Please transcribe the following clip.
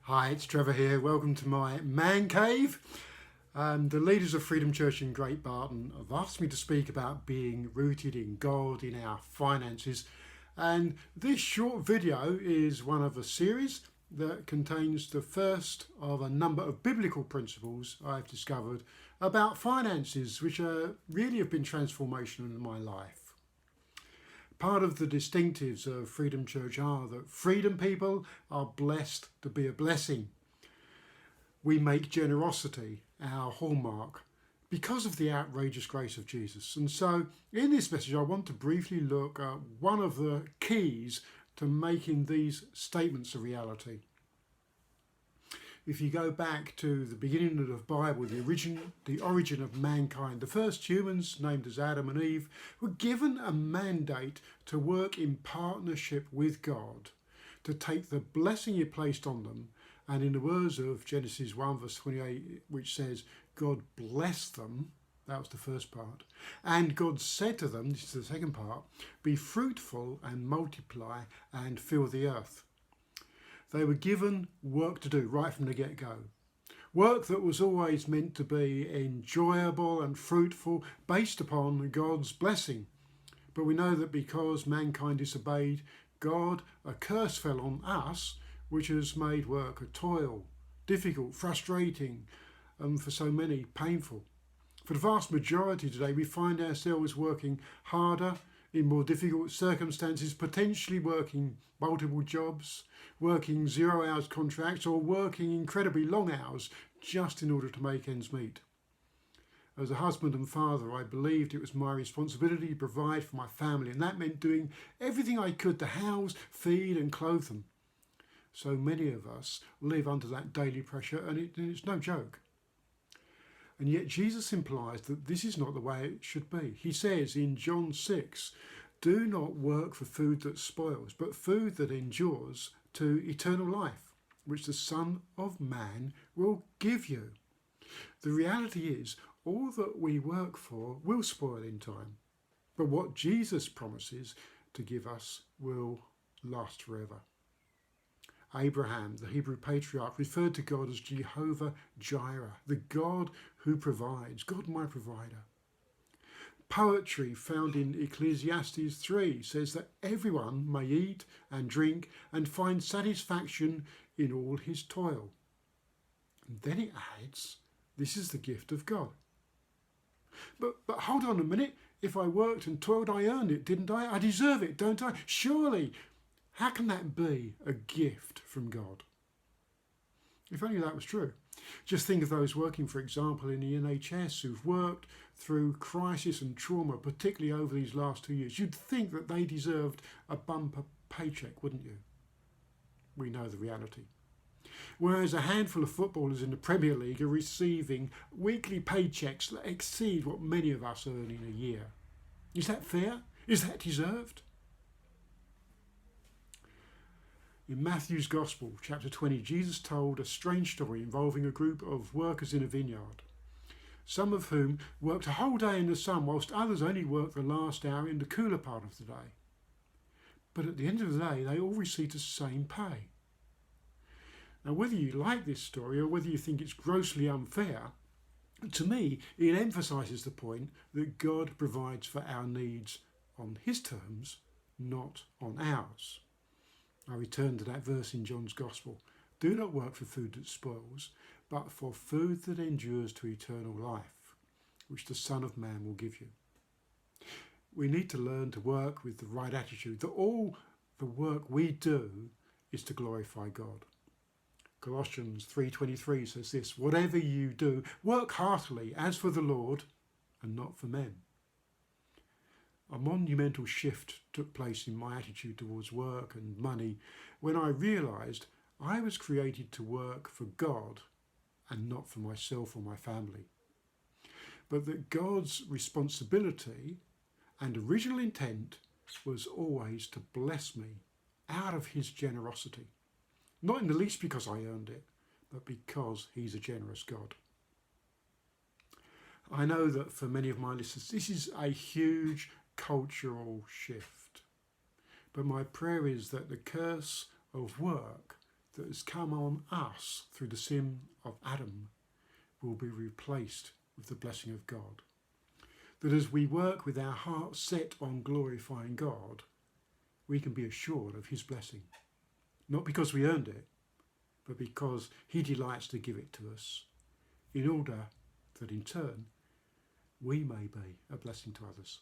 Hi, it's Trevor here. Welcome to my man cave. The leaders of Freedom Church in Great Barton have asked me to speak about being rooted in God in our finances. And this short video is one of a series that contains the first of a number of biblical principles I've discovered about finances, which really have been transformational in my life. Part of the distinctives of Freedom Church are that Freedom people are blessed to be a blessing. We make generosity our hallmark because of the outrageous grace of Jesus. And so in this message, I want to briefly look at one of the keys to making these statements a reality. If you go back to the beginning of the Bible, the origin of mankind, the first humans, named as Adam and Eve, were given a mandate to work in partnership with God, to take the blessing He placed on them, and in the words of Genesis 1 verse 28, which says, God blessed them, that was the first part, and God said to them, this is the second part, be fruitful and multiply and fill the earth. They were given work to do right from the get-go. Work that was always meant to be enjoyable and fruitful based upon God's blessing. But we know that because mankind disobeyed God, a curse fell on us, which has made work a toil, difficult, frustrating, and for so many painful. For the vast majority today, we find ourselves working harder, in more difficult circumstances, potentially working multiple jobs, working 0 hours contracts, or working incredibly long hours just in order to make ends meet. As a husband and father, I believed it was my responsibility to provide for my family, and that meant doing everything I could to house, feed and clothe them. So many of us live under that daily pressure, and it's no joke. And yet Jesus implies that this is not the way it should be. He says in John 6, do not work for food that spoils, but food that endures to eternal life, which the Son of Man will give you. The reality is, all that we work for will spoil in time. But what Jesus promises to give us will last forever. Abraham, the Hebrew patriarch, referred to God as Jehovah Jireh, the God who provides, God my provider. Poetry found in Ecclesiastes 3 says that everyone may eat and drink and find satisfaction in all his toil. And then it adds, this is the gift of God. But hold on a minute, if I worked and toiled, I earned it, didn't I? I deserve it, don't I? Surely. How can that be a gift from God? If only that was true. Just think of those working, for example, in the NHS who've worked through crisis and trauma, particularly over these last 2 years. You'd think that they deserved a bumper paycheck, wouldn't you? We know the reality. Whereas a handful of footballers in the Premier League are receiving weekly paychecks that exceed what many of us earn in a year. Is that fair? Is that deserved? In Matthew's Gospel, chapter 20, Jesus told a strange story involving a group of workers in a vineyard, some of whom worked a whole day in the sun, whilst others only worked the last hour in the cooler part of the day. But at the end of the day, they all received the same pay. Now, whether you like this story or whether you think it's grossly unfair, to me, it emphasises the point that God provides for our needs on His terms, not on ours. I return to that verse in John's Gospel. Do not work for food that spoils, but for food that endures to eternal life, which the Son of Man will give you. We need to learn to work with the right attitude, that all the work we do is to glorify God. Colossians 3:23 says this, whatever you do, work heartily as for the Lord and not for men. A monumental shift took place in my attitude towards work and money when I realised I was created to work for God and not for myself or my family. But that God's responsibility and original intent was always to bless me out of His generosity. Not in the least because I earned it, but because He's a generous God. I know that for many of my listeners, this is a huge cultural shift. But my prayer is that the curse of work that has come on us through the sin of Adam will be replaced with the blessing of God. That as we work with our hearts set on glorifying God, we can be assured of his blessing. Not because we earned it, but because he delights to give it to us, in order that in turn we may be a blessing to others.